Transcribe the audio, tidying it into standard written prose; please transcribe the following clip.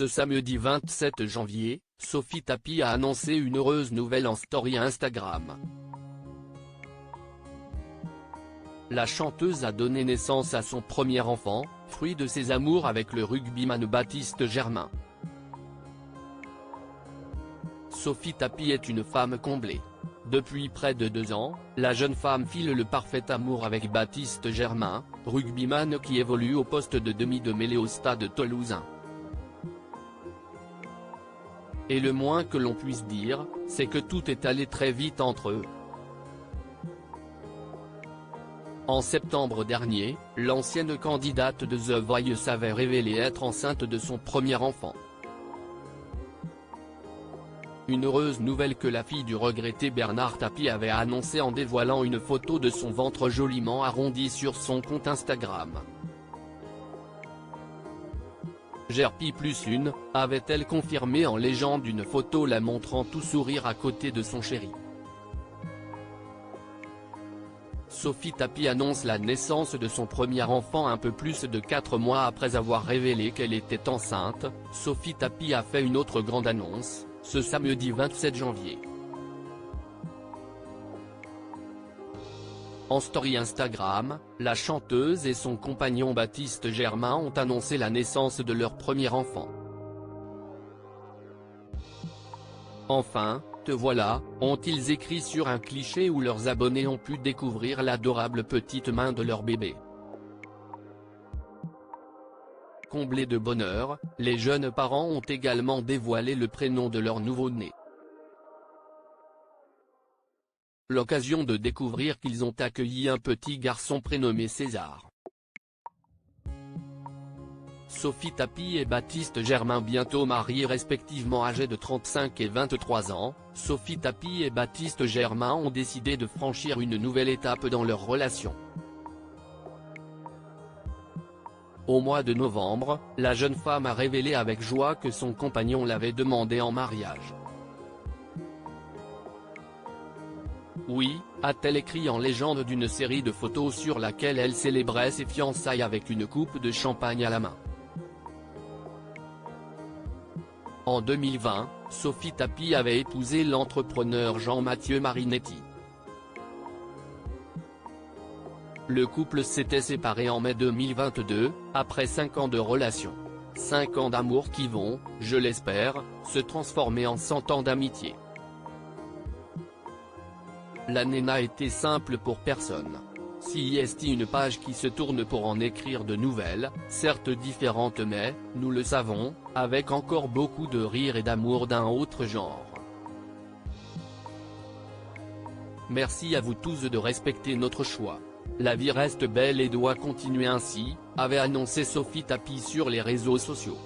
Ce samedi 27 janvier, Sophie Tapie a annoncé une heureuse nouvelle en story Instagram. La chanteuse a donné naissance à son premier enfant, fruit de ses amours avec le rugbyman Baptiste Germain. Sophie Tapie est une femme comblée. Depuis près de 2 ans, la jeune femme file le parfait amour avec Baptiste Germain, rugbyman qui évolue au poste de demi de mêlée au Stade toulousain. Et le moins que l'on puisse dire, c'est que tout est allé très vite entre eux. En septembre dernier, l'ancienne candidate de The Voice avait révélé être enceinte de son premier enfant. Une heureuse nouvelle que la fille du regretté Bernard Tapie avait annoncée en dévoilant une photo de son ventre joliment arrondi sur son compte Instagram. Gerpi+1, avait-elle confirmé en légende une photo la montrant tout sourire à côté de son chéri. Sophie Tapie annonce la naissance de son premier enfant un peu plus de 4 mois après avoir révélé qu'elle était enceinte. Sophie Tapie a fait une autre grande annonce, ce samedi 27 janvier. En story Instagram, la chanteuse et son compagnon Baptiste Germain ont annoncé la naissance de leur premier enfant. Enfin, te voilà, ont-ils écrit sur un cliché où leurs abonnés ont pu découvrir l'adorable petite main de leur bébé. Comblés de bonheur, les jeunes parents ont également dévoilé le prénom de leur nouveau-né. L'occasion de découvrir qu'ils ont accueilli un petit garçon prénommé César. Sophie Tapie et Baptiste Germain bientôt mariés respectivement âgés de 35 et 23 ans, Sophie Tapie et Baptiste Germain ont décidé de franchir une nouvelle étape dans leur relation. Au mois de novembre, la jeune femme a révélé avec joie que son compagnon l'avait demandé en mariage. Oui, a-t-elle écrit en légende d'une série de photos sur laquelle elle célébrait ses fiançailles avec une coupe de champagne à la main. En 2020, Sophie Tapie avait épousé l'entrepreneur Jean-Mathieu Marinetti. Le couple s'était séparé en mai 2022, après 5 ans de relation. 5 ans d'amour qui vont, je l'espère, se transformer en 100 ans d'amitié. L'année n'a été simple pour personne. Si est une page qui se tourne pour en écrire de nouvelles, certes différentes mais, nous le savons, avec encore beaucoup de rire et d'amour d'un autre genre. Merci à vous tous de respecter notre choix. La vie reste belle et doit continuer ainsi, avait annoncé Sophie Tapie sur les réseaux sociaux.